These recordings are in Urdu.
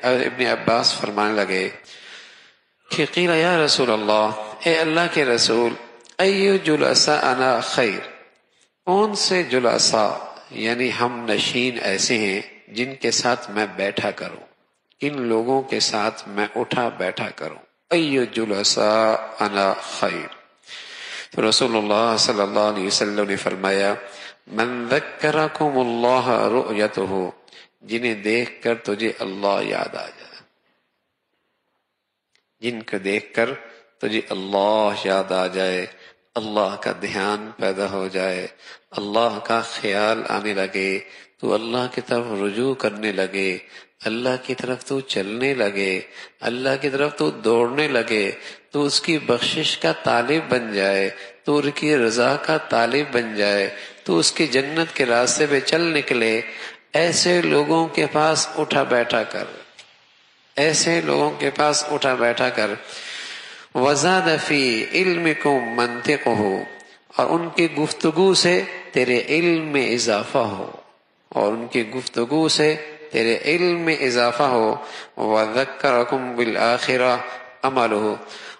ابن عباس فرمانے لگے کہ قیل یا رسول اللہ، اے اللہ کے رسول، ایو جلساءنا خیر، کون سے جلساء یعنی ہم نشین ایسے ہیں جن کے ساتھ میں بیٹھا کروں، ان لوگوں کے ساتھ میں اٹھا بیٹھا کروں، ایو جلساءنا خیر۔ تو رسول اللہ صلی اللہ علیہ وسلم نے فرمایا من ذکرکم اللہ رؤیتہ، جنہیں دیکھ کر تجھے اللہ یاد آ جائے، جن کو دیکھ کر تجھے اللہ یاد آ جائے، اللہ کا دھیان پیدا ہو جائے، اللہ کا خیال آنے لگے، تو اللہ کی طرف رجوع کرنے لگے، اللہ کی طرف تو چلنے لگے، اللہ کی طرف تو دوڑنے لگے، تو اس کی بخشش کا طالب بن جائے، تو اس کی رضا کا طالب بن جائے، تو اس کی جنت کے راستے پہ چل نکلے۔ ایسے لوگوں کے پاس اٹھا بیٹھا کر، ایسے لوگوں کے پاس اٹھا بیٹھا کر۔ وزاد فی علمکم منطقہ، اور ان کی گفتگو سے تیرے علم میں اضافہ ہو، اور ان کی گفتگو سے تیرے علم میں اضافہ ہو۔ وذکرکم بالآخرہ عملہ،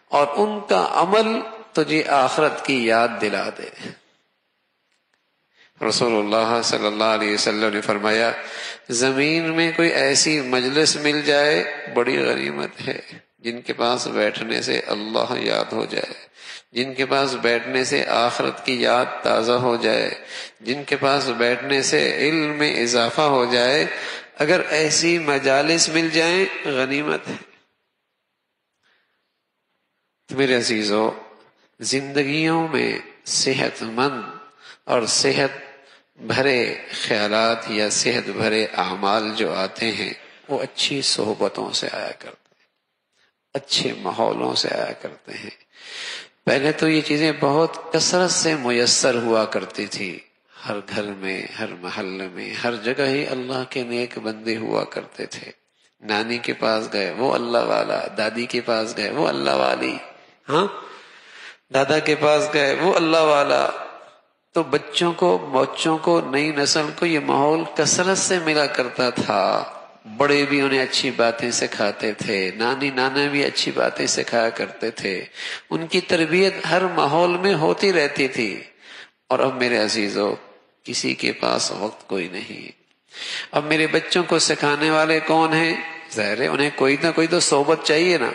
اور ان کا عمل تجھے آخرت کی یاد دلا دے۔ رسول اللہ صلی اللہ علیہ وسلم نے فرمایا زمین میں کوئی ایسی مجلس مل جائے بڑی غنیمت ہے، جن کے پاس بیٹھنے سے اللہ یاد ہو جائے، جن کے پاس بیٹھنے سے آخرت کی یاد تازہ ہو جائے، جن کے پاس بیٹھنے سے علم میں اضافہ ہو جائے۔ اگر ایسی مجالس مل جائیں غنیمت ہے۔ تو میرے عزیزو، زندگیوں میں صحت مند اور صحت بھرے خیالات یا صحت بھرے اعمال جو آتے ہیں وہ اچھی صحبتوں سے آیا کرتے ہیں، اچھے ماحولوں سے آیا کرتے ہیں۔ پہلے تو یہ چیزیں بہت کثرت سے میسر ہوا کرتی تھی، ہر گھر میں، ہر محلے میں، ہر جگہ ہی اللہ کے نیک بندے ہوا کرتے تھے۔ نانی کے پاس گئے وہ اللہ والا، دادی کے پاس گئے وہ اللہ والی، ہاں دادا کے پاس گئے وہ اللہ والا۔ تو بچوں کو نئی نسل کو یہ ماحول کثرت سے ملا کرتا تھا۔ بڑے بھی انہیں اچھی باتیں سکھاتے تھے، نانی نانا بھی اچھی باتیں سکھایا کرتے تھے، ان کی تربیت ہر ماحول میں ہوتی رہتی تھی۔ اور اب میرے عزیزو، کسی کے پاس وقت کوئی نہیں۔ اب میرے بچوں کو سکھانے والے کون ہیں؟ ظاہر ہے انہیں کوئی نہ کوئی تو صحبت چاہیے نا،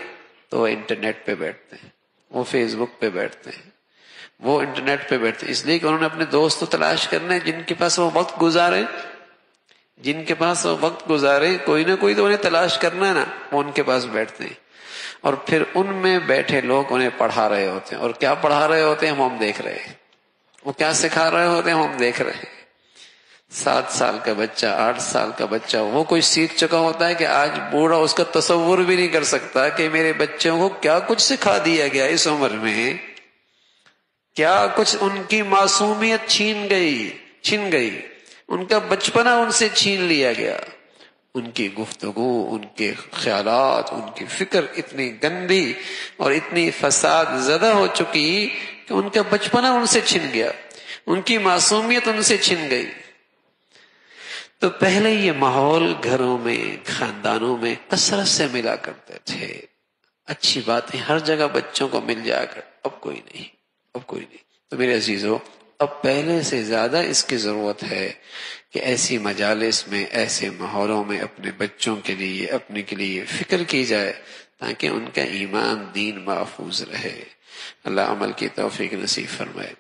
تو وہ انٹرنیٹ پہ بیٹھتے ہیں، وہ فیس بک پہ بیٹھتے ہیں، وہ انٹرنیٹ پہ بیٹھتے ہیں، اس لیے کہ انہوں نے اپنے دوست تلاش کرنے جن کے پاس وہ وقت گزارے، جن کے پاس وہ وقت گزارے، کوئی نہ کوئی تو انہیں تلاش کرنا ہے نا، وہ ان کے پاس بیٹھتے ہیں۔ اور پھر ان میں بیٹھے لوگ انہیں پڑھا رہے ہوتے ہیں، اور کیا پڑھا رہے ہوتے ہیں ہم دیکھ رہے ہیں، وہ کیا سکھا رہے ہوتے ہیں ہم دیکھ رہے ہیں۔ 7 سال کا بچہ، 8 سال کا بچہ، وہ کوئی سیکھ چکا ہوتا ہے کہ آج بوڑھا اس کا تصور بھی نہیں کر سکتا کہ میرے بچوں کو کیا کچھ سکھا دیا گیا اس عمر میں، کیا کچھ ان کی معصومیت چھن گئی، ان کا بچپنا ان سے چھین لیا گیا، ان کی گفتگو، ان کے خیالات، ان کی فکر اتنی گندی اور اتنی فساد زدہ ہو چکی کہ ان کا بچپنا ان سے چھن گیا، ان کی معصومیت ان سے چھن گئی۔ تو پہلے یہ ماحول گھروں میں، خاندانوں میں کثرت سے ملا کرتے تھے، اچھی باتیں ہر جگہ بچوں کو مل جایا کر، اب کوئی نہیں، اب کوئی نہیں۔ تو میرے عزیزو، اب پہلے سے زیادہ اس کی ضرورت ہے کہ ایسی مجالس میں، ایسے ماحولوں میں اپنے بچوں کے لیے، اپنے کے لیے فکر کی جائے تاکہ ان کا ایمان دین محفوظ رہے۔ اللہ عمل کی توفیق نصیب فرمائے۔